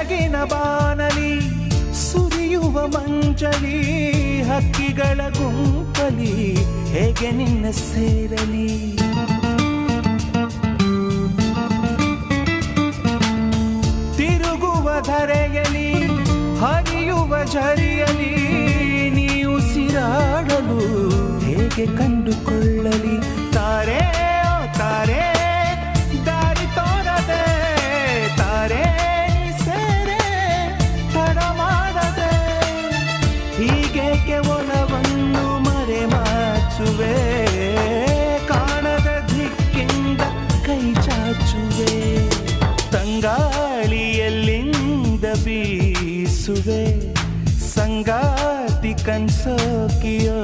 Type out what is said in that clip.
ಬೆಳಗಿನ ಬಾನಲಿ ಸುರಿಯುವ ಮಂಜಲಿ ಹಕ್ಕಿಗಳ ಗುಂಪಲಿ ಹೇಗೆ ನಿನ್ನ ಸೇರಲಿ ತಿರುಗುವ ಧರೆಯಲಿ ಹರಿಯುವ ಝರಿಯಲಿ ನೀ ಉಸಿರಾಡಲು ಹೇಗೆ ಕಂಡುಕೊಳ್ಳಲಿ ತಾರೆ ಓ ತಾರೆ ದಾರಿ ತೋರದೆ ತಾರೆ ಸೇರೆ ತಡ ಮಾಡದೆ ಹೀಗೇಕೆ ಒಲವನ್ನು ಮರೆಮಾಚುವೆ ಕಾಣದ ದಿಕ್ಕಿಂದ ಕೈ ಚಾಚುವೆ ತಂಗಾಳಿಯಲ್ಲಿಂದ ಬೀಸುವೆ ಸಂಗಾತಿ ಕನ್ಸೋಕಿಯೋ